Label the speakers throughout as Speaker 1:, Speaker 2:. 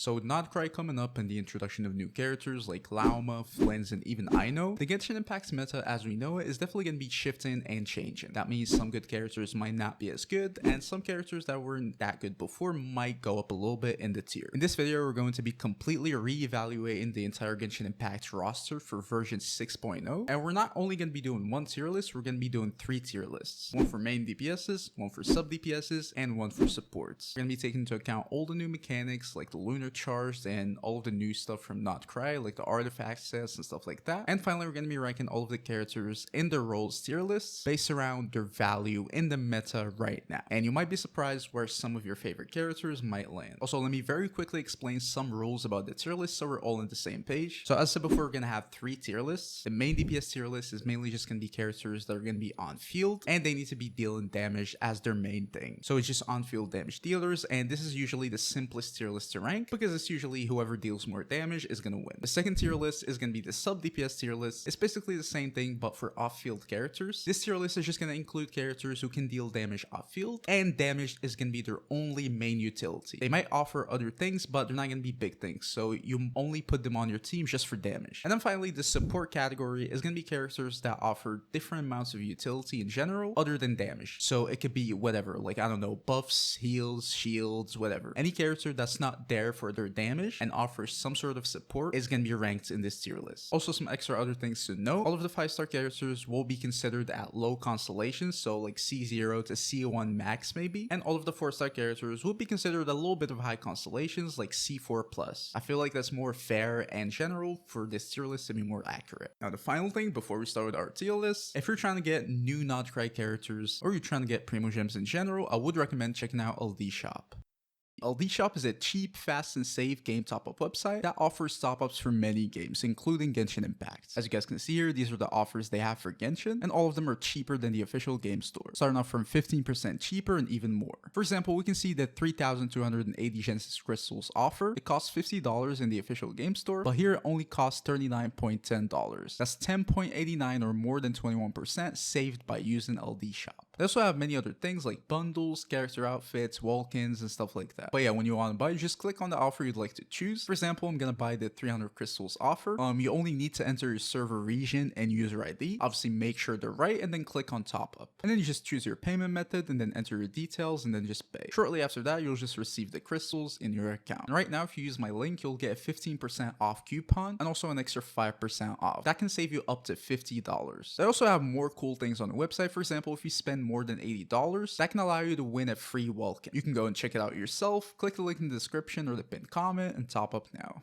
Speaker 1: So with Notcry coming up and the introduction of new characters like Lauma, Flens, and even Aino, the Genshin Impact's meta as we know it is definitely going to be shifting and changing. That means some good characters might not be as good, and some characters that weren't that good before might go up a little bit in the tier. In this video, we're going to be completely re-evaluating the entire Genshin Impact roster for version 6.0, and we're not only going to be doing one tier list, we're going to be doing 3 tier lists. One for main DPSs, one for sub DPSs, and one for supports. We're going to be taking into account all the new mechanics like the lunar charged and all of the new stuff from Notcry, like the artifact sets and stuff like that. And finally, we're going to be ranking all of the characters in their roles tier lists based around their value in the meta right now. And you might be surprised where some of your favorite characters might land. Also, let me very quickly explain some rules about the tier list so we're all on the same page. So as I said before, we're going to have 3 tier lists. The main DPS tier list is mainly just going to be characters that are going to be on field and they need to be dealing damage as their main thing. So it's just on field damage dealers, and this is usually the simplest tier list to rank because it's usually whoever deals more damage is going to win. The second tier list is going to be the sub DPS tier list. It's basically the same thing but for off-field characters. This tier list is just going to include characters who can deal damage off-field, and damage is going to be their only main utility. They might offer other things, but they're not going to be big things, so you only put them on your team just for damage. And then finally, the support category is going to be characters that offer different amounts of utility in general other than damage. So it could be whatever, like I don't know, buffs, heals, shields, whatever. Any character that's not there for their damage and offers some sort of support is going to be ranked in this tier list. Also, some extra other things to know: all of the 5-star characters will be considered at low constellations, so like C0 to C1 max maybe, and all of the 4-star characters will be considered a little bit of high constellations like C4 plus. I feel like that's more fair and general for this tier list to be more accurate. Now, the final thing before we start with our tier list, if you're trying to get new Notcry characters or you're trying to get Primo Gems in general, I would recommend checking out LDshop. LDshop is a cheap, fast, and safe game top-up website that offers top-ups for many games, including Genshin Impact. As you guys can see here, these are the offers they have for Genshin, and all of them are cheaper than the official game store, starting off from 15% cheaper and even more. For example, we can see that 3,280 Genesis Crystals offer. It costs $50 in the official game store, but here it only costs $39.10. That's 10.89 or more than 21% saved by using LDshop. They also have many other things like bundles, character outfits, walk-ins, and stuff like that. But yeah, when you want to buy, just click on the offer you'd like to choose. For example, I'm gonna buy the 300 crystals offer. You only need to enter your server region and user ID. Obviously, make sure they're right, and then click on top up. And then you just choose your payment method, and then enter your details, and then just pay. Shortly after that, you'll just receive the crystals in your account. And right now, if you use my link, you'll get a 15% off coupon and also an extra 5% off. That can save you up to $50. They also have more cool things on the website. For example, if you spend more than $80, that can allow you to win a free Welkin. You can go and check it out yourself. Click the link in the description or the pinned comment and top up now.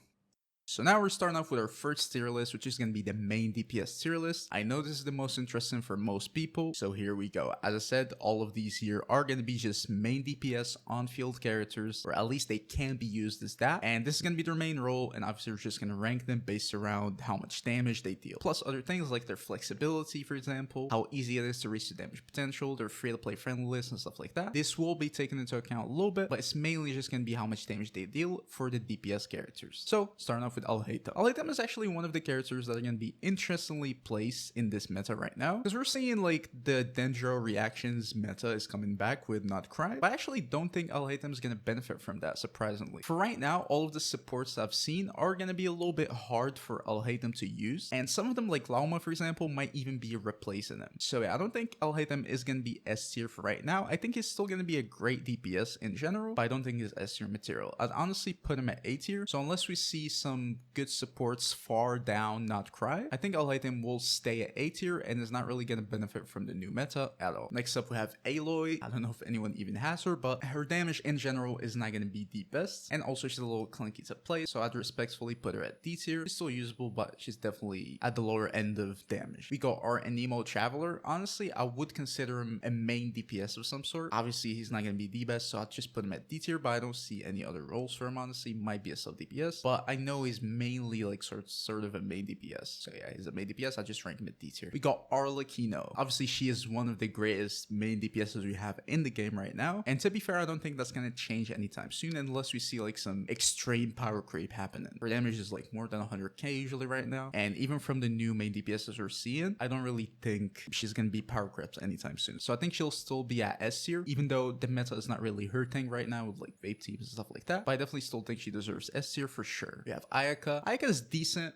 Speaker 1: So now we're starting off with our first tier list, which is going to be the main DPS tier list. I know this is the most interesting for most people, so here we go. As I said, all of these here are going to be just main DPS on-field characters, or at least they can be used as that. And this is going to be their main role, and obviously we're just going to rank them based around how much damage they deal. Plus other things like their flexibility, for example, how easy it is to reach the damage potential, their free-to-play friendliness, and stuff like that. This will be taken into account a little bit, but it's mainly just going to be how much damage they deal for the DPS characters. So starting off with Alhaitham. Alhaitham is actually one of the characters that are going to be interestingly placed in this meta right now, because we're seeing like the Dendro reactions meta is coming back with Notcry, but I actually don't think Alhaitham is going to benefit from that, surprisingly. For right now, all of the supports I've seen are going to be a little bit hard for Alhaitham to use, and some of them like Lauma, for example, might even be replacing them. So yeah, I don't think Alhaitham is going to be S tier for right now. I think he's still going to be a great DPS in general, but I don't think he's S tier material. I'd honestly put him at A tier, so unless we see some good supports far down Notcry, I think Alhaitham will stay at A tier and is not really going to benefit from the new meta at all. Next up we have Aloy. I don't know if anyone even has her, but her damage in general is not going to be the best, and also she's a little clunky to play, so I'd respectfully put her at D tier. She's still usable, but she's definitely at the lower end of damage. We got our Anemo Traveler. Honestly, I would consider him a main DPS of some sort. Obviously he's not going to be the best, so I'd just put him at D tier, but I don't see any other roles for him. Honestly, might be a sub DPS, but I know he's he's mainly like sort of a main DPS. So yeah, he's a main DPS. I just rank him at D tier. We got Arlecchino. Obviously, she is one of the greatest main DPSs we have in the game right now. And to be fair, I don't think that's gonna change anytime soon unless we see like some extreme power creep happening. Her damage is like more than 100k usually right now. And even from the new main DPSs we're seeing, I don't really think she's gonna be power crept anytime soon. So I think she'll still be at S tier, even though the meta is not really her thing right now with like vape teams and stuff like that. But I definitely still think she deserves S tier for sure. We have Ayaka. Ayaka is decent.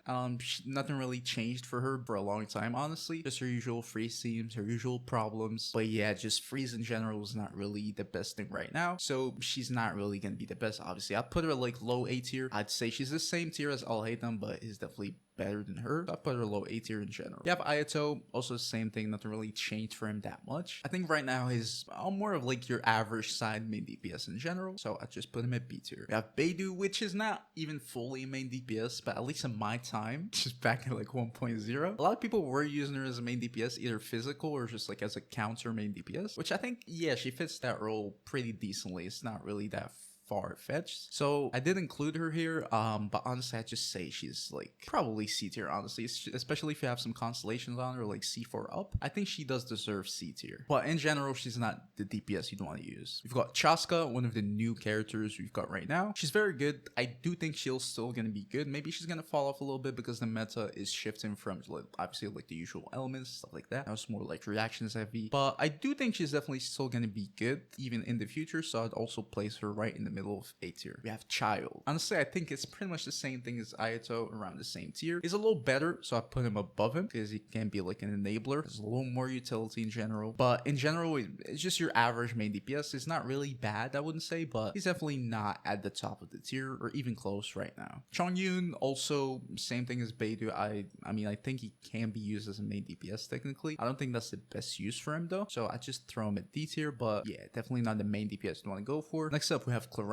Speaker 1: Nothing really changed for her for a long time, honestly. Just her usual freeze teams, her usual problems. But yeah, just freeze in general is not really the best thing right now. So she's not really gonna be the best, obviously. I'd put her like low A tier. I'd say she's the same tier as All Hate Them, but is definitely better than her. So I put her low A tier in general. You have Ayato, also the same thing, nothing really changed for him that much. I think right now he's more of like your average side main DPS in general, so I just put him at B tier. We have Beidou, which is not even fully main DPS, but at least in my time, just back in like 1.0, a lot of people were using her as a main DPS, either physical or just like as a counter main DPS, which I think, yeah, she fits that role pretty decently. It's not really that far-fetched, so I did include her here, but honestly I'd just say she's like probably C tier, honestly, especially if you have some constellations on her like C4 up. I think she does deserve C tier, but in general she's not the DPS you'd want to use. We've got Chaska, one of the new characters we've got right now. She's very good. I do think she'll still gonna be good. Maybe she's gonna fall off a little bit because the meta is shifting from like, obviously like the usual elements, stuff like that. Now it's more like reactions heavy, but I do think she's definitely still gonna be good even in the future, so I'd also place her right in the middle of A tier. We have Child. Honestly, I think it's pretty much the same thing as Ayato, around the same tier. He's a little better, so I put him above him because he can be like an enabler. There's a little more utility in general, but in general, it's just your average main DPS. It's not really bad, I wouldn't say, but he's definitely not at the top of the tier or even close right now. Chongyun, also same thing as Beidou. I mean, I think he can be used as a main DPS technically. I don't think that's the best use for him though, so I just throw him at D tier, but yeah, definitely not the main DPS you want to go for. Next up, we have Claran.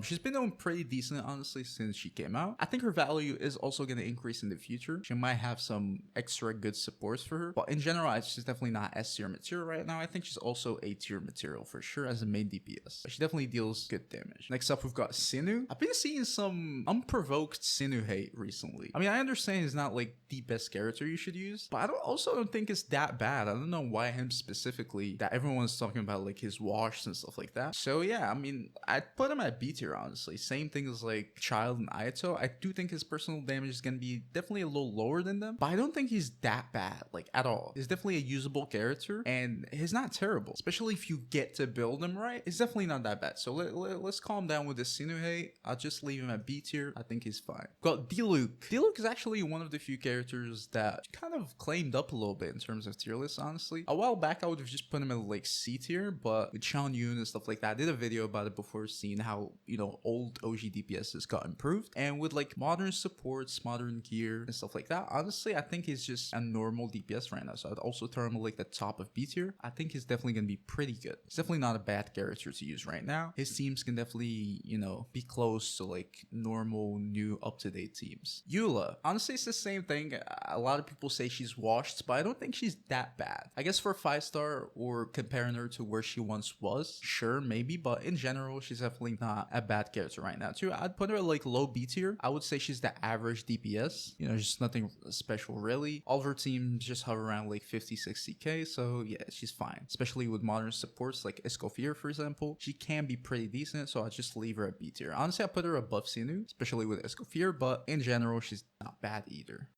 Speaker 1: She's been doing pretty decent, honestly, since she came out. I think her value is also going to increase in the future. She might have some extra good supports for her, but in general, she's definitely not S tier material right now. I think she's also A tier material for sure as a main DPS. But she definitely deals good damage. Next up, we've got Sinu. I've been seeing some unprovoked Sinu hate recently. I mean, I understand he's not like the best character you should use, but I also don't think it's that bad. I don't know why him specifically, that everyone's talking about like his wash and stuff like that. So yeah, I mean, I'd put him at B tier, honestly. Same thing as like Child and Ayato. I do think his personal damage is gonna be definitely a little lower than them, but I don't think he's that bad, like at all. He's definitely a usable character and he's not terrible, especially if you get to build him right. It's definitely not that bad. So let's calm down with this Sinu hate. I'll just leave him at B tier. I think he's fine. Got Diluc. Diluc is actually one of the few characters that kind of claimed up a little bit in terms of tier lists, honestly. A while back I would have just put him at like C tier, but with Chongyun and stuff like that, I did a video about it before, seeing how, you know, old OG DPSs got improved, and with like modern supports, modern gear and stuff like that, honestly I think he's just a normal DPS right now. So I'd also throw him at like the top of B tier. I think he's definitely gonna be pretty good. He's definitely not a bad character to use right now. His teams can definitely, you know, be close to like normal new up-to-date teams. Eula, honestly it's the same thing. A lot of people say she's washed, but I don't think she's that bad. I guess for 5-star or comparing her to where she once was, sure, maybe, but in general she's definitely not a bad character right now too. I'd put her like low B tier. I would say she's the average DPS, you know, just nothing special really. All of her teams just hover around like 50-60k, so yeah, she's fine, especially with modern supports like Escoffier, for example. She can be pretty decent, so I just leave her at B tier. Honestly I put her above Sinu, especially with Escoffier, but in general she's not bad either.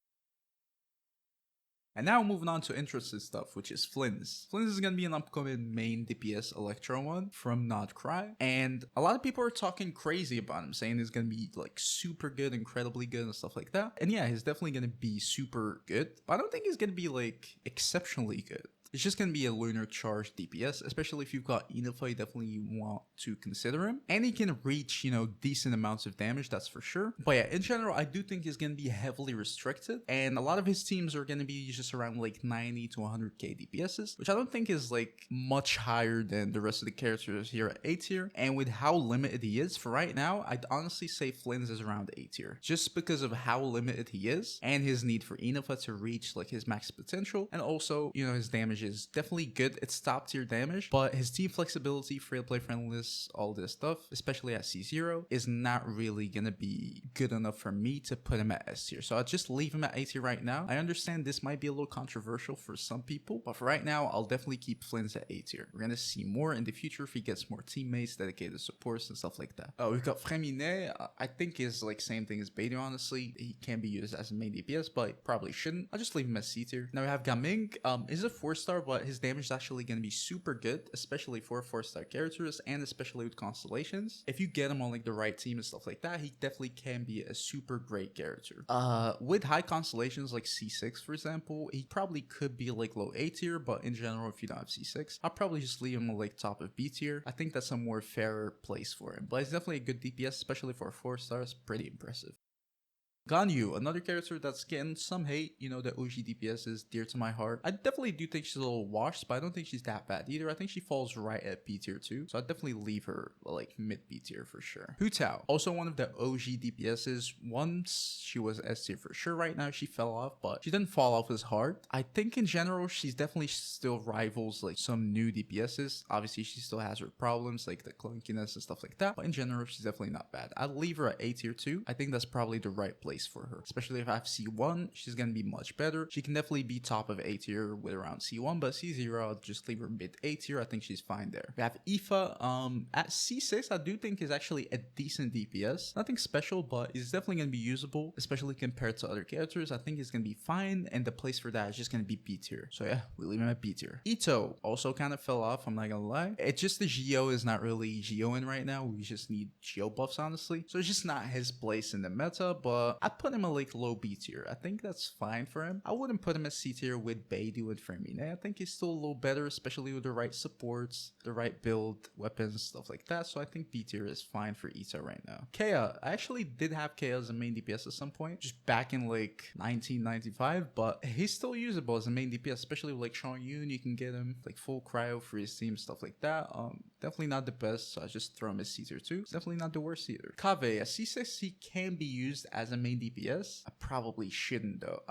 Speaker 1: And now moving on to interesting stuff, which is Flynn's. Flynn's is going to be an upcoming main DPS Electro one from Not Cry. And a lot of people are talking crazy about him, saying he's going to be like super good, incredibly good and stuff like that. And yeah, he's definitely going to be super good, but I don't think he's going to be like exceptionally good. It's just going to be a lunar charge DPS, especially if you've got Enifa, you definitely want to consider him. And he can reach, you know, decent amounts of damage, that's for sure. But yeah, in general, I do think he's going to be heavily restricted. And a lot of his teams are going to be just around like 90 to 100k DPSs, which I don't think is like much higher than the rest of the characters here at A tier. And with how limited he is for right now, I'd honestly say Flynn's is around A tier, just because of how limited he is and his need for Enifa to reach like his max potential. And also, you know, his damage damage is definitely good. It's top tier damage, but his team flexibility, free to play friendliness, all this stuff, especially at C0, is not really gonna be good enough for me to put him at S tier. So I'll just leave him at A tier right now. I understand this might be a little controversial for some people, but for right now, I'll definitely keep Flynn's at A tier. We're gonna see more in the future if he gets more teammates, dedicated supports, and stuff like that. We've got Freminet. I think is like same thing as Beidou, honestly. He can be used as a main DPS, but probably shouldn't. I'll just leave him as C tier. Now we have Gaming. He's a 4-star, but his damage is actually gonna be super good, especially for 4-star characters and especially with constellations. If you get him on like the right team and stuff like that, he definitely can be a super great character. With high constellations like C6, for example, he probably could be like low A tier, but in general, if you don't have C6, I'll probably just leave him like top of B tier. I think that's a more fairer place for him, but he's definitely a good DPS, especially for 4 stars. Pretty impressive. Ganyu, another character that's getting some hate. You know, the OG DPS is dear to my heart. I definitely do think she's a little washed, but I don't think she's that bad either. I think she falls right at B tier too, so I'd definitely leave her like mid B tier for sure. Hu Tao, also one of the OG DPSs. Once she was S tier for sure. Right now she fell off, but she didn't fall off as hard. I think in general she's definitely still rivals like some new DPSs. Obviously she still has her problems like the clunkiness and stuff like that, but in general she's definitely not bad. I'd leave her at A tier too. I think that's probably the right place for her, especially if I have C1. She's gonna be much better. She can definitely be top of A tier with around C1, but C0 I'll just leave her mid A tier. I think she's fine there. We have Aoife at C6. I do think is actually a decent DPS, nothing special, but is definitely gonna be usable, especially compared to other characters. I think it's gonna be fine, and the place for that is just gonna be B tier. So yeah, we leave him at B tier. Ito also kind of fell off, I'm not gonna lie. It's just the Geo is not really Geoing right now. We just need Geo buffs, honestly, so it's just not his place in the meta, but I'd put him a like low B tier. I think that's fine for him. I wouldn't put him as C tier with Beidou and Fermine. I think he's still a little better, especially with the right supports, the right build, weapons, stuff like that. So I think B tier is fine for Ito right now. Kea, I actually did have Kea as a main DPS at some point, just back in like 1995, but he's still usable as a main DPS, especially with like Sean Yoon. You can get him like full cryo for his team, stuff like that. Definitely not the best, so I just throw him as C tier too. Definitely not the worst either. Kave, at C6, he can be used as a main DPS. I probably shouldn't though.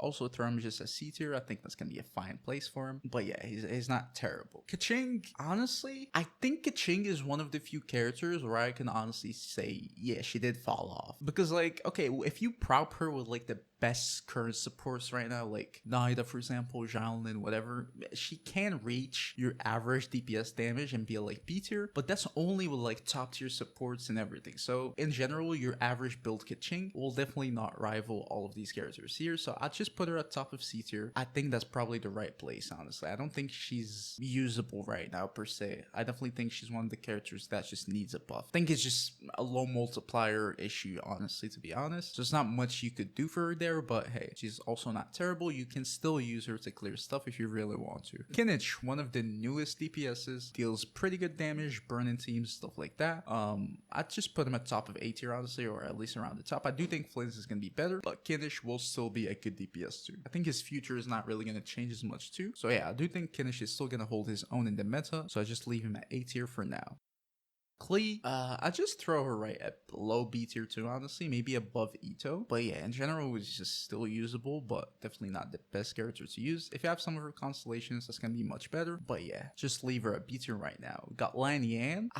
Speaker 1: Also throw him just a C tier. I think that's gonna be a fine place for him. But yeah, he's not terrible. Kaching, honestly, I think Kaching is one of the few characters where I can honestly say, yeah, she did fall off. Because like, okay, if you prop her with like the best current supports right now, like Naida, for example, Xiaolin, whatever, she can reach your average DPS damage and be a like B tier, but that's only with like top tier supports and everything. So in general, your average build Kaching will definitely not rival all of these characters here. So I'd just put her at top of C tier. I think that's probably the right place, honestly. I don't think she's usable right now per se. I definitely think she's one of the characters that just needs a buff. I think it's just a low multiplier issue, honestly, to be honest. There's not much you could do for her there, but hey, she's also not terrible. You can still use her to clear stuff if you really want to. Kinich, one of the newest DPSs, deals pretty good damage, burning teams, stuff like that. I'd just put him at top of A tier, honestly, or at least around the top. I do think Flynn's is gonna be better, but Kinich will still be a good DPS too. I think his future is not really gonna change as much too. So yeah, I do think Kinich is still gonna hold his own in the meta, so I just leave him at A tier for now. Klee, I just throw her right at below B tier too, honestly, maybe above Ito. But yeah, in general, it's just still usable, but definitely not the best character to use. If you have some of her constellations, that's gonna be much better. But yeah, just leave her at B tier right now. Got Lan Yan.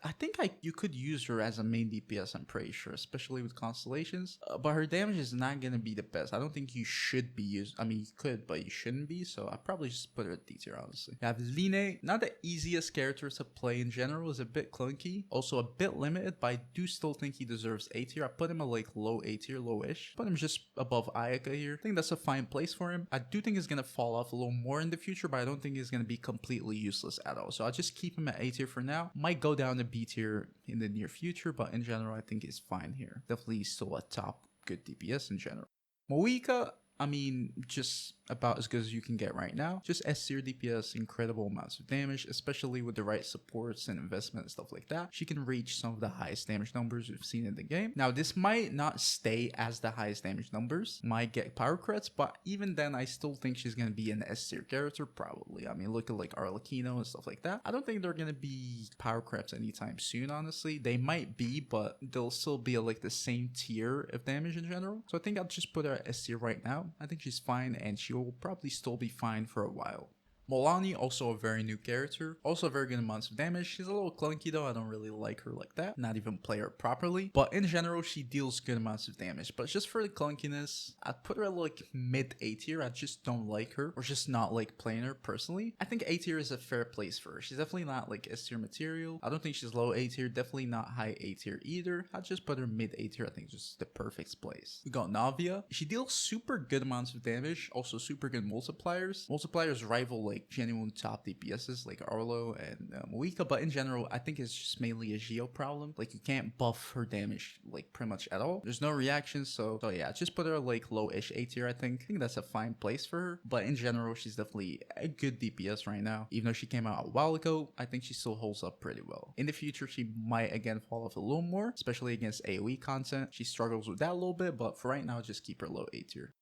Speaker 1: I think you could use her as a main DPS, I'm pretty sure, especially with constellations. But her damage is not gonna be the best. I don't think you should be used. I mean, you could, but you shouldn't be. So I probably just put her at D tier, honestly. You have Line, not the easiest character to play in general. Is a bit clunky, also a bit limited, but I do still think he deserves A tier. I put him at like low A tier, low-ish. Put him just above Ayaka here. I think that's a fine place for him. I do think he's gonna fall off a little more in the future, but I don't think he's gonna be completely useless at all. So I'll just keep him at A tier for now. Might go down to B tier in the near future, but in general, I think he's fine here. Definitely still a top good DPS in general. Moika, I mean, just about as good as you can get right now. Just S tier DPS, incredible amounts of damage, especially with the right supports and investment and stuff like that. She can reach some of the highest damage numbers we've seen in the game. Now, this might not stay as the highest damage numbers, might get power creds, but even then, I still think she's gonna be an S tier character, probably. I mean, look at like Arlecchino and stuff like that. I don't think they're gonna be power creds anytime soon, honestly. They might be, but they'll still be like the same tier of damage in general. So I think I'll just put her at S tier right now. I think she's fine, and she will probably still be fine for a while. Molani, also a very new character, also very good amounts of damage. She's a little clunky though, I don't really like her like that, not even play her properly, but in general she deals good amounts of damage. But just for the clunkiness, I'd put her at like mid A tier. I just don't like her, or just not like playing her personally. I think A tier is a fair place for her. She's definitely not like S tier material. I don't think she's low A tier, definitely not high A tier either. I'd just put her mid A tier. I think just the perfect place. We got Navia. She deals super good amounts of damage, also super good multipliers. Multipliers rival like genuine top DPSs like Arlo and Moika, but in general, I think it's just mainly a Geo problem. Like you can't buff her damage like pretty much at all. There's no reactions, so yeah, just put her like low-ish A tier. I think that's a fine place for her. But in general, she's definitely a good DPS right now. Even though she came out a while ago, I think she still holds up pretty well. In the future, she might again fall off a little more, especially against AoE content. She struggles with that a little bit, but for right now, just keep her low A tier.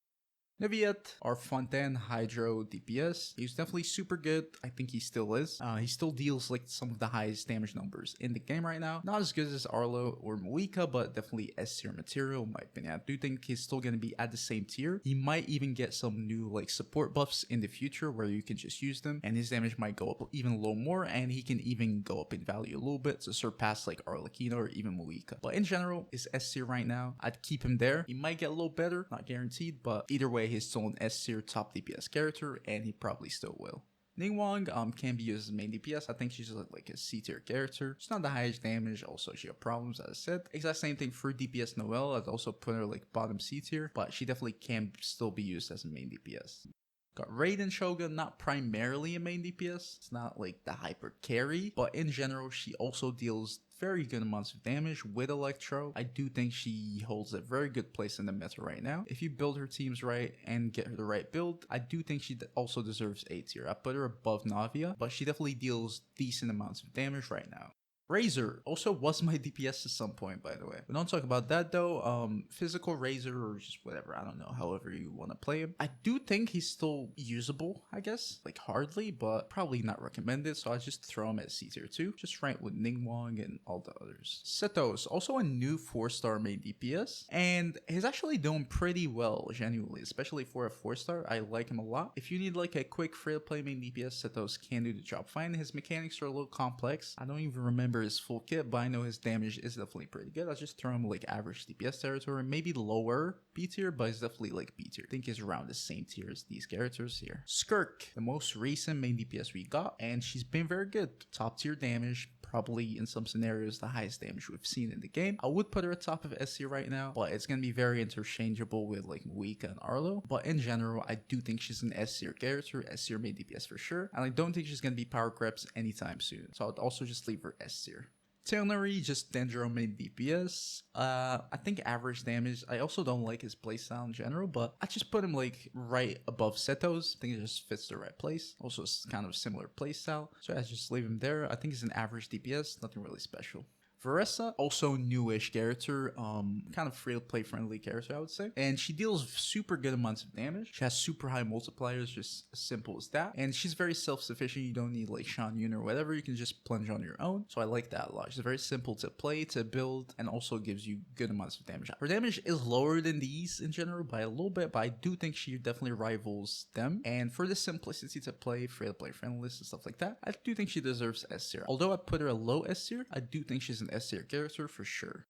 Speaker 1: Neviet, our Fontaine Hydro DPS. He's definitely super good. I think he still is. He still deals like some of the highest damage numbers in the game right now. Not as good as Arlo or Moika, but definitely S tier material in my opinion. I do think he's still going to be at the same tier. He might even get some new like support buffs in the future where you can just use them, and his damage might go up even a little more, and he can even go up in value a little bit to surpass like Arlecchino or even Moika. But in general, is S tier right now. I'd keep him there. He might get a little better, not guaranteed, but either way, he's still an S tier top DPS character, and he probably still will. Ningguang can be used as main DPS. I think she's like a C tier character. She's not the highest damage, also she has problems as I said. Exact same thing for DPS Noelle. I'd also put her like bottom C tier, but she definitely can still be used as a main DPS. Got Raiden Shogun, not primarily a main DPS. It's not like the hyper carry, but in general, she also deals very good amounts of damage with Electro. I do think she holds a very good place in the meta right now. If you build her teams right and get her the right build, I do think she also deserves A tier. I put her above Navia, but she definitely deals decent amounts of damage right now. Razor also was my DPS at some point, by the way. We don't talk about that though. Physical Razor or just whatever, I don't know, however you want to play him. I do think he's still usable, I guess, like hardly, but probably not recommended, so I just throw him at C tier 2, just right with Ningguang and all the others. Setos, also a new 4-star main DPS, and he's actually doing pretty well, genuinely, especially for a 4-star. I like him a lot. If you need like a quick free-to-play main DPS, Setos can do the job fine. His mechanics are a little complex. I don't even remember his full kit, but I know his damage is definitely pretty good. I'll just throw him like average DPS territory, maybe lower B tier, but it's definitely like B tier. I think he's around the same tier as these characters here. Skirk, the most recent main DPS we got, and she's been very good. Top tier damage, probably in some scenarios the highest damage we've seen in the game. I would put her at top of S tier right now, but it's gonna be very interchangeable with like Moika and Arlo. But in general, I do think she's an S tier character, S tier main DPS for sure, and I don't think she's gonna be power creeps anytime soon. So I'd also just leave her S tier. Tailnari, just Dendro main DPS. I think average damage. I also don't like his playstyle in general, but I just put him like right above Setos. I think it just fits the right place. Also, it's kind of similar playstyle, so I just leave him there. I think he's an average DPS, nothing really special. Veressa, also newish character, kind of free-to-play friendly character, I would say. And she deals super good amounts of damage. She has super high multipliers, just as simple as that. And she's very self-sufficient. You don't need like Shan Yun or whatever. You can just plunge on your own. So I like that a lot. She's very simple to play, to build, and also gives you good amounts of damage. Her damage is lower than these in general by a little bit, but I do think she definitely rivals them. And for the simplicity to play, free-to-play friendliness and stuff like that, I do think she deserves S tier. Although I put her a low S tier, I do think she's an S tier character for sure.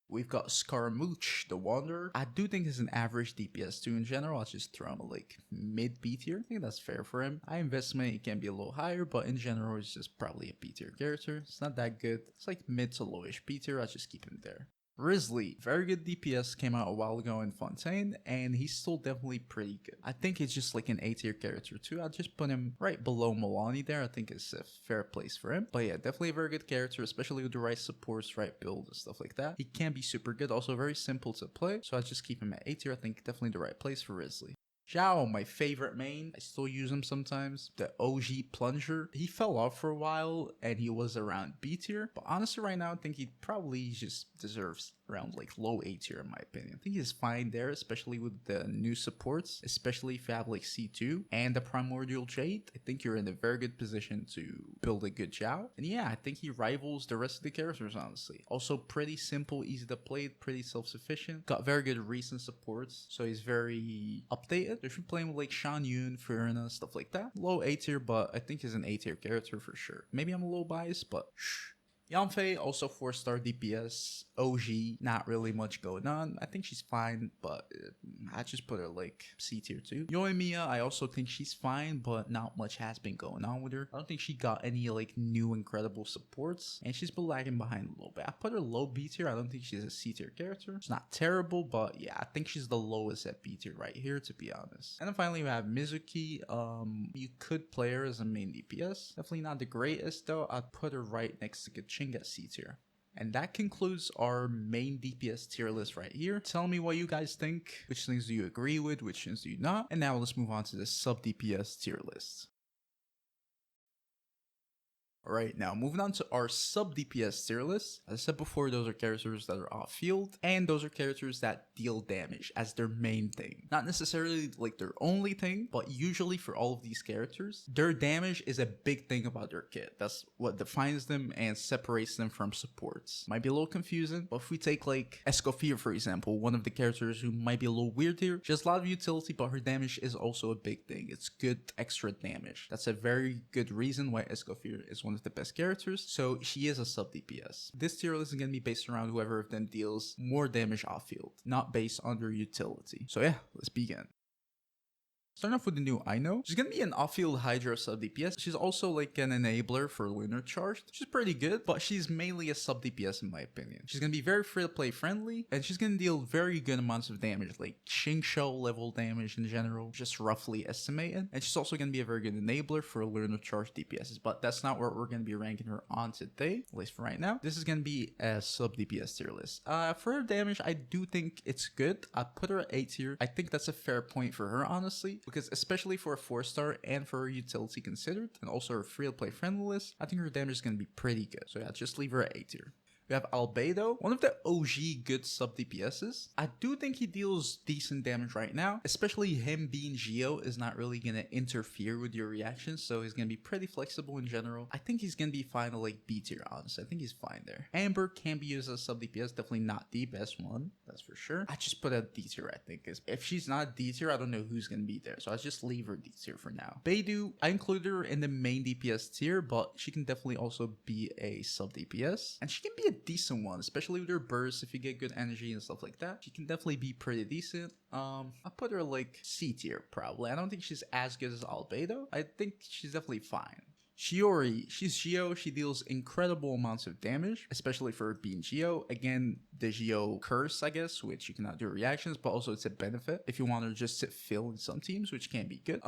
Speaker 1: We've got Scaramouche, the Wanderer. I do think he's an average DPS too in general. I'll just throw him like mid B tier. I think that's fair for him. High investment, it can be a little higher, but in general, it's just probably a B tier character. It's not that good. It's like mid to lowish B tier. I'll just keep him there. Risley, very good DPS, came out a while ago in Fontaine, and he's still definitely pretty good. I think he's just like an A tier character too. I'll just put him right below Milani there. I think it's a fair place for him. But yeah, definitely a very good character, especially with the right supports, right build and stuff like that. He can be super good, also very simple to play, so I just keep him at A tier. I think definitely the right place for Risley. Zhao, my favorite main. I still use him sometimes. The OG Plunger. He fell off for a while and he was around B tier. But honestly, right now, I think he probably just deserves around like low A tier in my opinion. I think he's fine there, especially with the new supports, especially if you have like C2 and the Primordial Jade. I think you're in a very good position to build a good Zhao. And yeah, I think he rivals the rest of the characters, honestly. Also pretty simple, easy to play, pretty self-sufficient. Got very good recent supports, so he's very updated. good. If you're playing with like Shan Yun, Furina, stuff like that, low A tier, but I think he's an A tier character for sure. Maybe I'm a little biased, but shh. Yanfei, also 4-star DPS, OG, not really much going on. I think she's fine, but I just put her like C tier too. Yoimiya, I also think she's fine, but not much has been going on with her. I don't think she got any like new incredible supports, and she's been lagging behind a little bit. I put her low B tier. I don't think she's a C tier character. It's not terrible, but yeah, I think she's the lowest at B tier right here, to be honest. And then finally we have Mizuki. You could play her as a main DPS. Definitely not the greatest though. I'd put her right next to Genshin at C tier. And that concludes our main DPS tier list right here. Tell me what you guys think. Which things do you agree with? Which things do you not? And now let's move on to the sub DPS tier list. Alright, now moving on to our sub DPS tier list. As I said before, those are characters that are off field, and those are characters that deal damage as their main thing. Not necessarily like their only thing, but usually for all of these characters, their damage is a big thing about their kit. That's what defines them and separates them from supports. Might be a little confusing, but if we take like Escoffier for example, one of the characters who might be a little weird here, she has a lot of utility, but her damage is also a big thing. It's good extra damage. That's a very good reason why Escoffier is one of the best characters, so she is a sub DPS. This tier list is going to be based around whoever of them deals more damage off field, not based on their utility. So yeah, let's begin. Starting off with the new Aino, she's gonna be an off-field Hydra sub DPS. She's also like an enabler for Lunar Charged. She's pretty good, but she's mainly a sub DPS in my opinion. She's gonna be very free-to-play friendly, and she's gonna deal very good amounts of damage, like Xingqiu level damage in general, just roughly estimated. And she's also gonna be a very good enabler for Lunar Charged DPSs, but that's not where we're gonna be ranking her on today, at least for right now. This is gonna be a sub DPS tier list. For her damage, I do think it's good. I'd put her at A tier. I think that's a fair point for her, honestly, because especially for a 4-star and for her utility considered, and also her free-to-play friendliness, I think her damage is going to be pretty good. So yeah, just leave her at A tier. We have Albedo, one of the OG good sub DPSs. I do think he deals decent damage right now, especially him being Geo is not really going to interfere with your reactions, so he's going to be pretty flexible in general. I think he's going to be fine to like B tier, honestly. I think he's fine there. Amber can be used as sub DPS, definitely not the best one, that's for sure. I just put a D tier, I think, because if she's not D tier, I don't know who's going to be there, so I just leave her D tier for now. Beidou, I included her in the main DPS tier, but she can definitely also be a sub DPS, and she can be a decent one, especially with her burst. If you get good energy and stuff like that, she can definitely be pretty decent. I put her like C tier probably. I don't think she's as good as Albedo. I think she's definitely fine. Shiori, she's Geo, she deals incredible amounts of damage, especially for being Geo. Again, the Geo curse, I guess, which you cannot do reactions, but also it's a benefit if you want her just to fill in some teams, which can be good.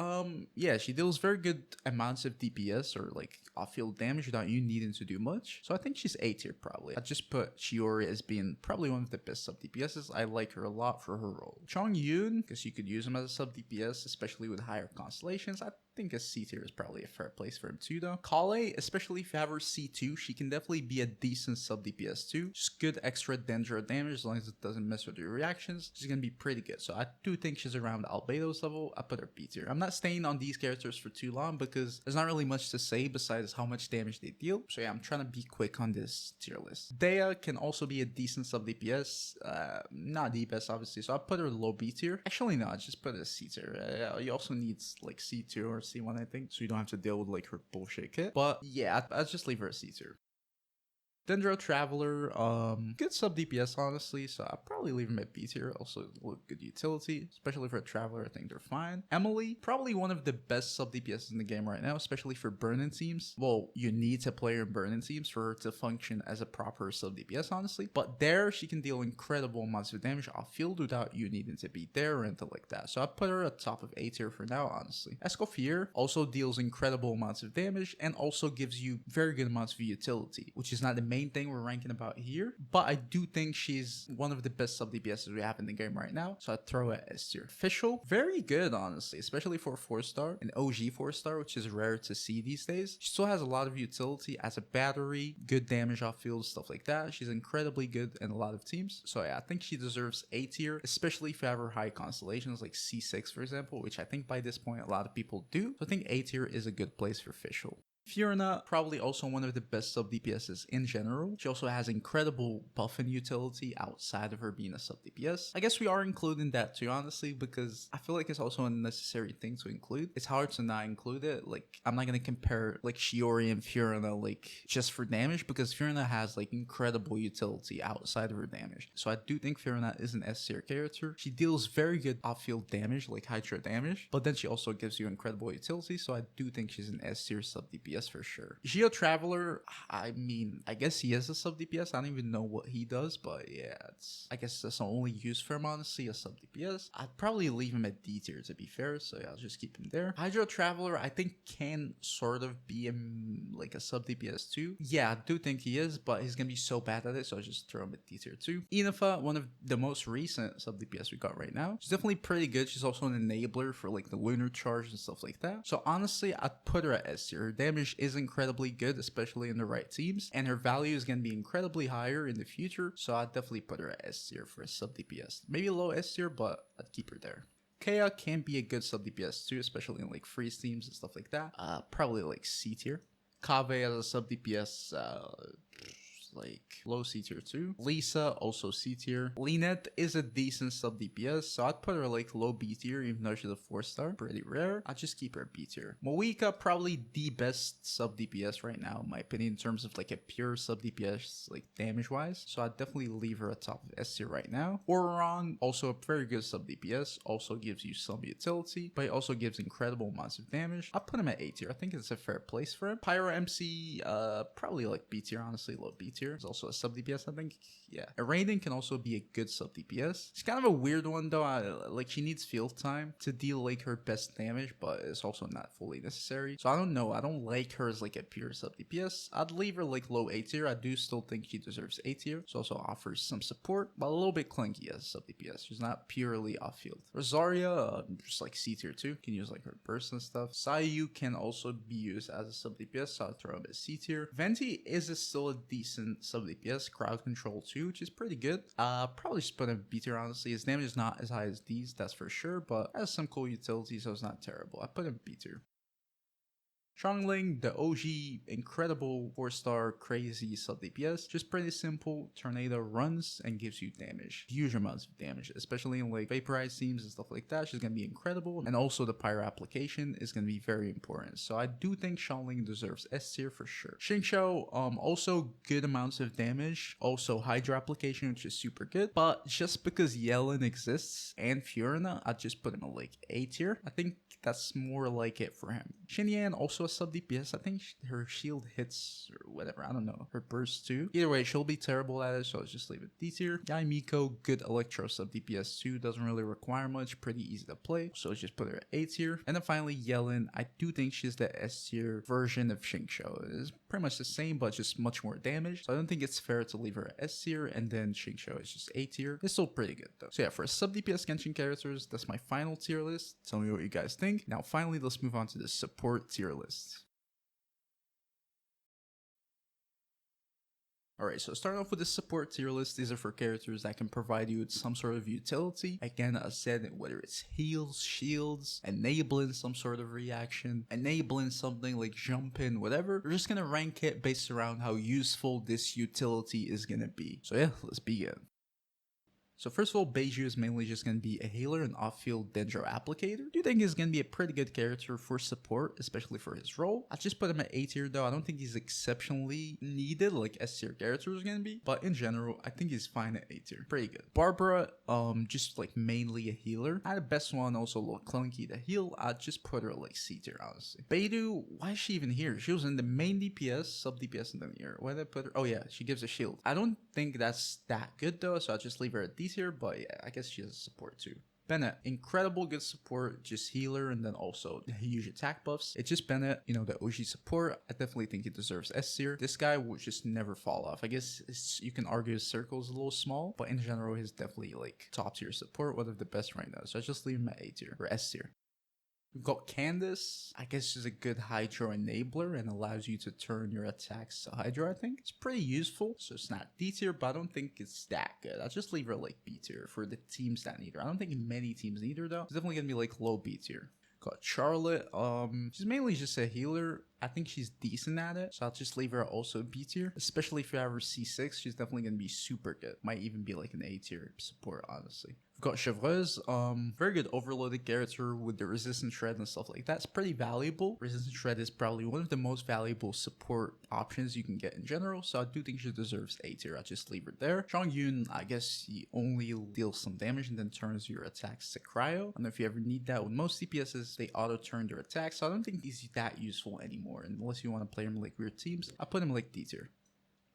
Speaker 1: Yeah, she deals very good amounts of DPS or like off-field damage without you needing to do much. So I think she's A tier probably. I just put Shiori as being probably one of the best sub DPSs. I like her a lot for her role. Chongyun, because you could use him as a sub DPS, especially with higher constellations. I think a C tier is probably a fair place for him too though. Kale, especially if you have her C2, she can definitely be a decent sub DPS too. Just good extra Dendro damage as long as it doesn't mess with your reactions. She's gonna be pretty good. So I do think she's around Albedo's level. I put her B tier. I'm not staying on these characters for too long because there's not really much to say besides how much damage they deal. So yeah, I'm trying to be quick on this tier list. Dea can also be a decent sub DPS. Not the best obviously, so I put her low B tier. Actually no, I just put her C tier. You also need like C2 or C1 I think, so you don't have to deal with like her bullshit kit. But yeah, I'll just leave her a C tier. Dendro Traveler, good sub DPS honestly, so I'll probably leave him at B tier. Also good utility, especially for a Traveler. I think they're fine. Emily, probably one of the best sub DPS in the game right now, especially for burn-in teams. Well, you need to play her in burn-in teams for her to function as a proper sub DPS honestly, but there she can deal incredible amounts of damage off field without you needing to be there or anything like that. So I put her at top of A tier for now honestly. Escoffier also deals incredible amounts of damage and also gives you very good amounts of utility, which is not the main thing we're ranking about here, but I do think she's one of the best sub DPSs we have in the game right now, so I'd throw it S tier. Official, very good honestly, especially for a 4-star, an OG 4-star, which is rare to see these days. She still has a lot of utility as a battery, good damage off field, stuff like that. She's incredibly good in a lot of teams, so yeah, I think she deserves A tier, especially if you have her high constellations like C6 for example, which I think by this point a lot of people do. So I think A tier is a good place for Official. Fiorina, probably also one of the best sub DPSs in general. She also has incredible buff and utility outside of her being a sub DPS. I guess we are including that too, honestly, because I feel like it's also a necessary thing to include. It's hard to not include it. Like, I'm not gonna compare like Shiori and Fiorina like just for damage, because Fiorina has like incredible utility outside of her damage. So I do think Fiorina is an S tier character. She deals very good off-field damage, like Hydra damage, but then she also gives you incredible utility. So I do think she's an S tier sub DPS for sure. Geo Traveler, I mean, I guess he is a sub DPS. I don't even know what he does, but yeah, I guess that's the only use for him, honestly, a sub DPS. I'd probably leave him at D tier to be fair, so yeah, I'll just keep him there. Hydro Traveler, I think can sort of be like a sub DPS too. Yeah, I do think he is, but he's gonna be so bad at it, so I'll just throw him at D tier too. Enifa, one of the most recent sub DPS we got right now. She's definitely pretty good. She's also an enabler for like the lunar charge and stuff like that. So honestly, I'd put her at S tier. Her damage is incredibly good, especially in the right teams, and her value is going to be incredibly higher in the future, so I'd definitely put her at S tier for a sub DPS. Maybe low S tier, but I'd keep her there. Kea can be a good sub DPS too, especially in like freeze teams and stuff like that. Probably like C tier. Kave as a sub DPS, like low C tier too. Lisa, also C tier. Lynette is a decent sub DPS, so I'd put her like low B tier, even though she's a 4-star. Pretty rare. I'd just keep her B tier. Moika, probably the best sub DPS right now, in my opinion, in terms of like a pure sub DPS, like damage wise. So I'd definitely leave her at top of S tier right now. Oron, also a very good sub DPS, also gives you some utility, but it also gives incredible amounts of damage. I'll put him at A tier. I think it's a fair place for him. Pyro MC, probably like B tier, honestly, low B tier. It's also a sub DPS, I think. Yeah. Iranian can also be a good sub DPS. She's kind of a weird one though. Like, she needs field time to deal like her best damage, but it's also not fully necessary. So I don't know. I don't like her as like a pure sub DPS. I'd leave her like low A tier. I do still think she deserves A tier. She also offers some support, but a little bit clunky as a sub DPS. She's not purely off field. Rosaria, just like C tier too. Can use like her burst and stuff. Sayu can also be used as a sub DPS, so I'll throw him at C tier. Venti is still a decent sub DPS. Crowd control too, which is pretty good. Probably just put him in B tier, honestly. His damage is not as high as these, that's for sure, but has some cool utility, so it's not terrible. I put him B tier. Xiangling, the OG, incredible 4-star crazy sub DPS. Just pretty simple. Tornado runs and gives you damage. Huge amounts of damage, especially in like vaporized teams and stuff like that. She's gonna be incredible. And also the pyro application is gonna be very important. So I do think Xiangling deserves S tier for sure. Xingqiu, also good amounts of damage. Also Hydra application, which is super good. But just because Yellen exists and Fiorina, I'd just put him at like A tier. I think that's more like it for him. Xinyan, also a sub DPS. I think her shield hits or whatever. I don't know. Her burst too. Either way, she'll be terrible at it, so let's just leave it D tier. Yai Miko, good electro sub DPS too. Doesn't really require much. Pretty easy to play. So let's just put her at A tier. And then finally, Yellen. I do think she's the S tier version of Xingqiu. It's pretty much the same, but just much more damage. So I don't think it's fair to leave her at S tier. And then Xingqiu is just A tier. It's still pretty good though. So yeah, for sub DPS Genshin characters, that's my final tier list. Tell me what you guys think. Now finally, let's move on to the support tier list. Alright, so starting off with the support tier list, these are for characters that can provide you with some sort of utility. Again, as said, whether it's heals, shields, enabling some sort of reaction, enabling something like jump in, whatever. We're just gonna rank it based around how useful this utility is gonna be. So yeah, let's begin. So first of all, Beiju is mainly just going to be a healer and off-field Dendro applicator. I do think he's going to be a pretty good character for support, especially for his role. I just put him at A tier though. I don't think he's exceptionally needed like S tier character is going to be. But in general, I think he's fine at A tier. Pretty good. Barbara, just like mainly a healer. Not the best one, also a little clunky to heal. I'd just put her like C tier, honestly. Beidou, why is she even here? She was in the main DPS, sub DPS in the year. Why did I put her? Oh yeah, she gives a shield. I don't think that's that good though, so I'll just leave her at D tier, but yeah, I guess she has support too. Bennett, incredible good support, just healer, and then also the huge attack buffs. It's just Bennett, you know, the OG support. I definitely think he deserves S tier. This guy will just never fall off. I guess you can argue his circle is a little small, but in general, he's definitely like top tier support, one of the best right now. So I just leave him at A tier or S tier. We've got Candace. I guess she's a good Hydro enabler and allows you to turn your attacks to Hydro, I think. It's pretty useful, so it's not D tier, but I don't think it's that good. I'll just leave her like B tier for the teams that need her. I don't think many teams need her though. It's definitely gonna be like low B tier. Got Charlotte. She's mainly just a healer. I think she's decent at it, so I'll just leave her also B tier. Especially if you have her C6, she's definitely gonna be super good. Might even be like an A tier support, honestly. We've got Chevreuse, very good overloaded character with the resistance shred and stuff like that. It's pretty valuable. Resistance shred is probably one of the most valuable support options you can get in general, so I do think she deserves A tier. I'll just leave her there. Zhongyun, I guess he only deals some damage and then turns your attacks to cryo. I don't know if you ever need that. With most CPSs, they auto turn their attacks, so I don't think he's that useful anymore unless you want to play him like weird teams. I put him like D tier.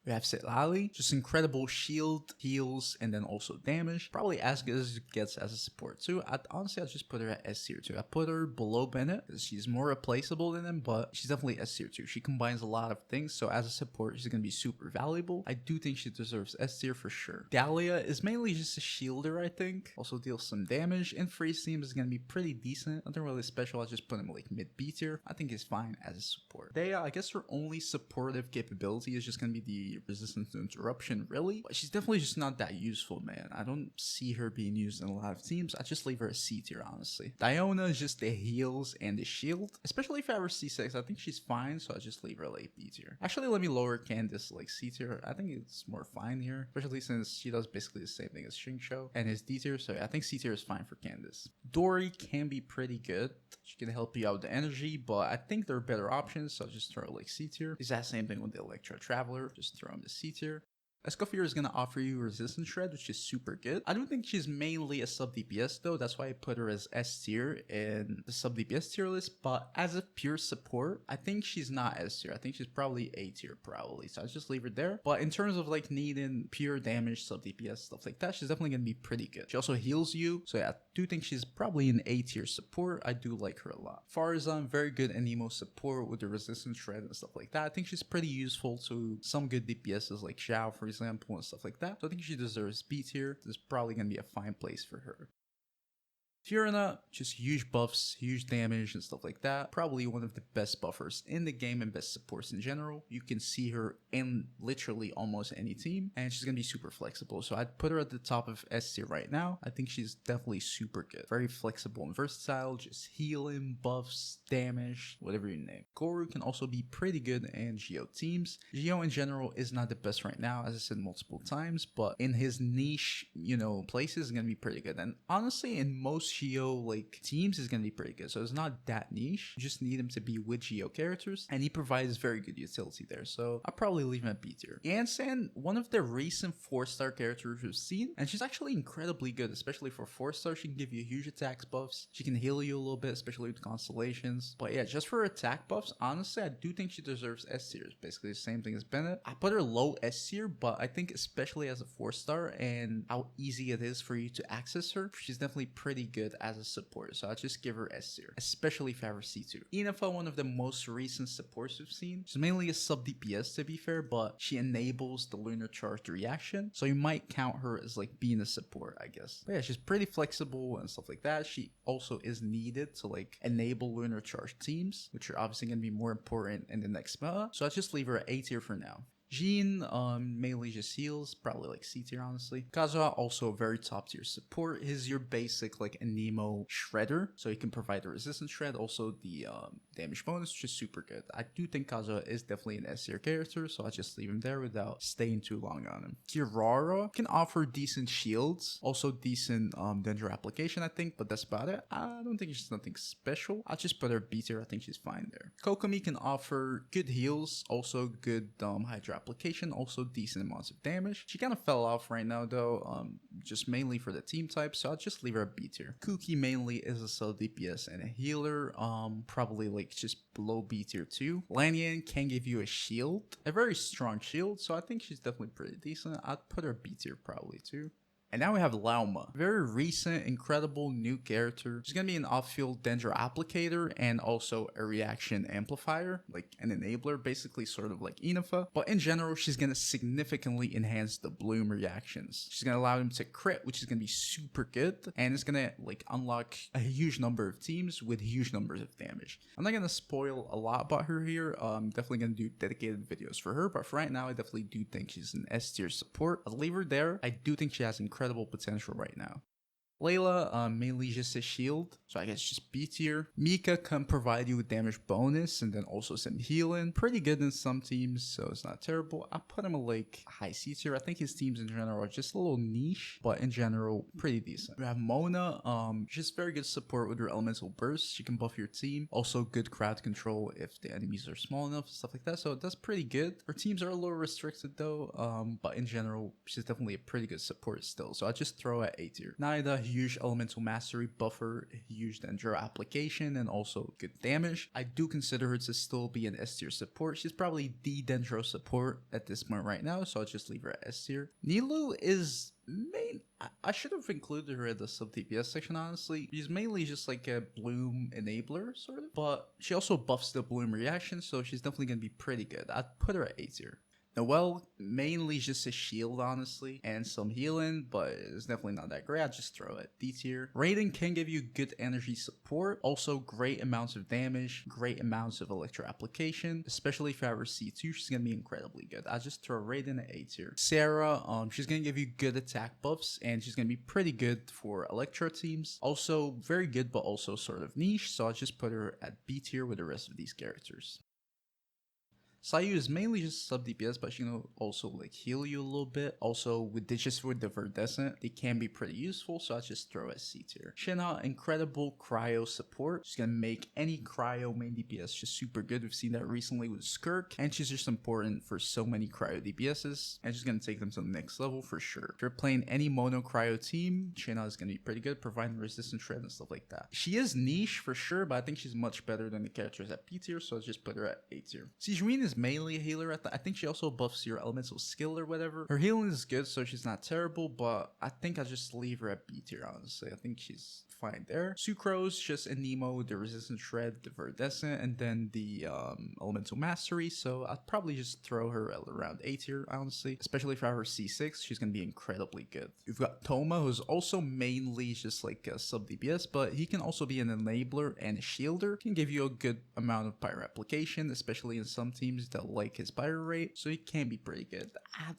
Speaker 1: We have Setlali, just incredible shield, heals, and then also damage. Probably as good as it gets as a support too. Honestly, I'd just put her at S tier too. I put her below Bennett because she's more replaceable than him, but she's definitely S tier too. She combines a lot of things, so as a support, she's going to be super valuable. I do think she deserves S tier for sure. Dahlia is mainly just a shielder, I think. Also deals some damage, and Freeze Team is going to be pretty decent. Nothing really special. I just put him like mid B tier. I think he's fine as a support. Daya, I guess her only supportive capability is just going to be the resistance to interruption, really, but she's definitely just not that useful, man. I don't see her being used in a lot of teams. I just leave her a C tier, honestly. Diona is just the heals and the shield, especially if I have her C6. I think she's fine, so I just leave her like B tier. Actually, let me lower Candace like C tier. I think it's more fine here, especially since she does basically the same thing as Xingqiu and is D tier, so I think C tier is fine for Candace. Dory can be pretty good. She can help you out with the energy, but I think there are better options, so I'll just throw her like C tier. It's that same thing with the Electro Traveler. Just throw him to C tier. Escoffier is going to offer you resistance shred, which is super good. I don't think she's mainly a sub DPS though. That's why I put her as S tier in the sub DPS tier list. But as a pure support, I think she's not S tier. I think she's probably A tier probably. So I'll just leave her there. But in terms of like needing pure damage, sub DPS, stuff like that, she's definitely going to be pretty good. She also heals you. So yeah, I do think she's probably an A tier support. I do like her a lot. Farazan, very good Anemo support with the resistance shred and stuff like that. I think she's pretty useful to some good DPSs like Xiao, for example, and stuff like that. So I think she deserves B tier. This is probably going to be a fine place for her. Fiorina, just huge buffs, huge damage and stuff like that. Probably one of the best buffers in the game and best supports in general. You can see her in literally almost any team, and she's gonna be super flexible. So I'd put her at the top of S tier right now. I think she's definitely super good. Very flexible and versatile, just healing, buffs, damage, whatever you name. Goru can also be pretty good in Geo teams. Geo in general is not the best right now, as I said multiple times, but in his niche, places is gonna be pretty good. And honestly, in most Geo like teams is gonna be pretty good. So it's not that niche. You just need him to be with Geo characters, and he provides very good utility there. So I'll probably leave him at B tier. Yansan, one of the recent 4-star characters we've seen, and she's actually incredibly good, especially for 4-star. She can give you huge attacks buffs. She can heal you a little bit, especially with constellations. But yeah, just for attack buffs, honestly, I do think she deserves S tier. It's basically the same thing as Bennett. I put her low S tier, but I think especially as a 4-star and how easy it is for you to access her, she's definitely pretty good as a support. So I'll just give her S tier, especially if I have her C2. Inafa, one of the most recent supports we've seen. She's mainly a sub DPS to be fair, but she enables the lunar charged reaction. So you might count her as like being a support, I guess. But yeah, she's pretty flexible and stuff like that. She also is needed to like enable lunar charged teams, which are obviously going to be more important in the next meta. So I'll just leave her at A tier for now. Jean, mainly just heals, probably like C tier honestly. Kazuha, also a very top tier support. He's your basic like Anemo shredder, so he can provide the resistance shred, also the damage bonus, which is super good. I do think Kazuha is definitely an S tier character, so I'll just leave him there without staying too long on him. Kirara can offer decent shields, also decent danger application I think, but that's about it. I don't think she's nothing special. I'll just put her B tier. I think she's fine there. Kokomi can offer good heals, also good Hydra application, also decent amounts of damage. She kind of fell off right now though, just mainly for the team type, so I'll just leave her at B tier. Kuki mainly is a solo DPS and a healer, probably like just below B tier too. Lanyan can give you a shield, a very strong shield, so I think she's definitely pretty decent. I'd put her B tier probably too. And now we have Lauma, very recent, incredible new character. She's gonna be an off-field danger applicator and also a reaction amplifier, like an enabler, basically sort of like Inafa. But in general, she's gonna significantly enhance the bloom reactions. She's gonna allow them to crit, which is gonna be super good, and it's gonna like unlock a huge number of teams with huge numbers of damage. I'm not gonna spoil a lot about her here. I'm definitely gonna do dedicated videos for her, but for right now, I definitely do think she's an S tier support. I'll leave her there. I do think she has incredible potential right now. Layla, mainly just a shield, so I guess just B tier. Mika can provide you with damage bonus and then also some healing. Pretty good in some teams, so it's not terrible. I put him at like high C tier. I think his teams in general are just a little niche, but in general, pretty decent. We have Mona, just very good support with her elemental burst. She can buff your team. Also good crowd control if the enemies are small enough, stuff like that. So that's pretty good. Her teams are a little restricted though, but in general, she's definitely a pretty good support still. So I just throw at A tier. Naida, huge elemental mastery buffer, huge Dendro application, and also good damage. I do consider her to still be an S tier support. She's probably the Dendro support at this point right now, so I'll just leave her at S tier. Nilu is main. I should have included her in the sub DPS section, honestly. She's mainly just like a bloom enabler, sort of, but she also buffs the bloom reaction, so she's definitely gonna be pretty good. I'd put her at A tier. Noelle, mainly just a shield, honestly, and some healing, but it's definitely not that great. I'd just throw it D tier. Raiden can give you good energy support, also great amounts of damage, great amounts of electro application, especially if you have her C2, she's gonna be incredibly good. I'd just throw Raiden at A tier. Sarah, she's gonna give you good attack buffs, and she's gonna be pretty good for electro teams. Also very good, but also sort of niche, so I'll just put her at B tier with the rest of these characters. Sayu is mainly just sub DPS, but she can also like heal you a little bit. Also with ditches with the Verdescent, they can be pretty useful, so I just throw as C tier. Shinna, incredible cryo support. She's gonna make any cryo main DPS just super good. We've seen that recently with Skirk, and she's just important for so many cryo DPSs, and she's gonna take them to the next level for sure. If you're playing any mono cryo team, Shinna is gonna be pretty good, providing resistant shred and stuff like that. She is niche for sure, but I think she's much better than the characters at B tier, so I'll just put her at A tier. Sijuin is mainly a healer. I think she also buffs your elemental skill or whatever. Her healing is good, so she's not terrible, but I think I'll just leave her at B tier, honestly. I think she's fine there. Sucrose, just a Nemo, the resistant shred, the Verdescent, and then the elemental mastery, so I'd probably just throw her around A tier, honestly. Especially if I have her C6, she's gonna be incredibly good. We've got Toma, who's also mainly just like a sub DPS, but he can also be an enabler and a shielder. Can give you a good amount of pyro application, especially in some teams that like his pyro rate, so he can be pretty good.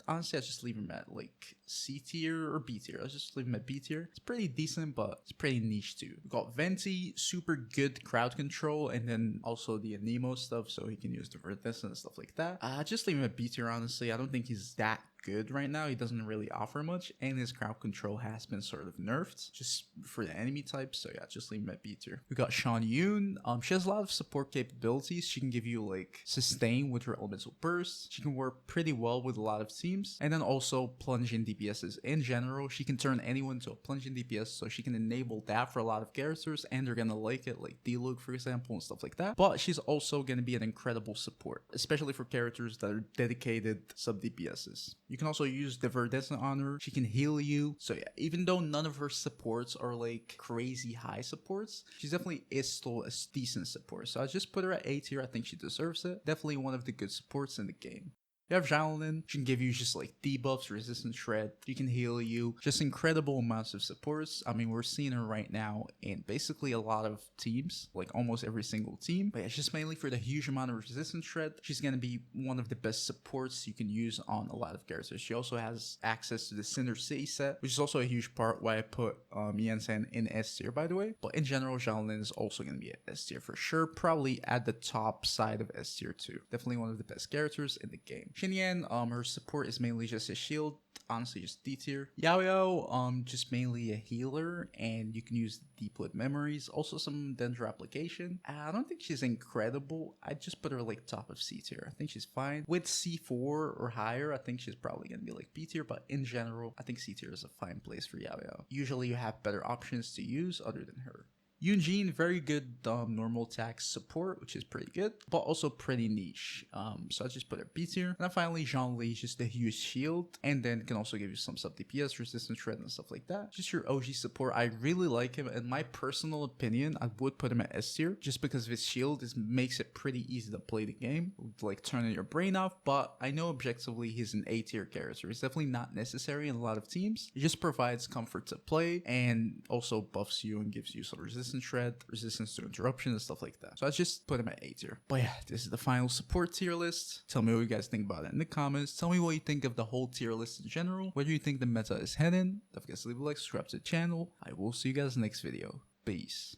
Speaker 1: Honestly, I just leave him at like C tier or B tier. I'll just leave him at B tier. It's pretty decent, but it's pretty niche too. We got Venti, super good crowd control, and then also the Anemo stuff, so he can use the Verdescent and stuff like that. Just leave him at B tier, honestly. I don't think he's that good right now. He doesn't really offer much, and his crowd control has been sort of nerfed just for the enemy type, so yeah, just leave him at B tier. We got Sean Yoon. She has a lot of support capabilities. She can give you like sustain with her elemental burst. She can work pretty well with a lot of teams, and then also plunge in DPSs in general. She can turn anyone to a plunge in DPS, so she can enable that for a lot of characters, and they're gonna like it, like D-Luke for example and stuff like that. But she's also gonna be an incredible support, especially for characters that are dedicated sub DPSs. You can also use the Verdescent on her. She can heal you. So yeah, even though none of her supports are like crazy high supports, she's definitely is still a decent support. So I just put her at A tier. I think she deserves it. Definitely one of the good supports in the game. You have Xiaolin. She can give you just like debuffs, resistant shred. She can heal you. Just incredible amounts of supports. I mean, we're seeing her right now in basically a lot of teams, like almost every single team. But yeah, it's just mainly for the huge amount of resistant shred. She's going to be one of the best supports you can use on a lot of characters. She also has access to the Cinder City set, which is also a huge part why I put Yansen in S tier, by the way. But in general, Xiaolin is also going to be at S tier for sure. Probably at the top side of S tier too. Definitely one of the best characters in the game. Xinyan, her support is mainly just a shield, honestly just D tier. Yao Yao, just mainly a healer, and you can use deep wood memories, also some Dendro application. I don't think she's incredible. I just put her like top of C tier. I think she's fine. With C4 or higher, I think she's probably gonna be like B tier, but in general, I think C tier is a fine place for Yao Yao. Usually you have better options to use other than her. Yunjin, very good normal attack support, which is pretty good, but also pretty niche. So I just put a B tier. And then finally, Zhongli, just a huge shield, and then can also give you some sub DPS, resistance shred, and stuff like that. Just your OG support. I really like him. In my personal opinion, I would put him at S tier, just because of his shield makes it pretty easy to play the game, like turning your brain off. But I know objectively he's an A tier character. It's definitely not necessary in a lot of teams. It just provides comfort to play, and also buffs you and gives you some resistance resistant shred, resistance to interruption, and stuff like that. So I just put him at A tier. But yeah, this is the final support tier list. Tell me what you guys think about it in the comments. Tell me what you think of the whole tier list in general. Where do you think the meta is heading? Don't forget to leave a like, subscribe to the channel. I will see you guys in the next video. Peace.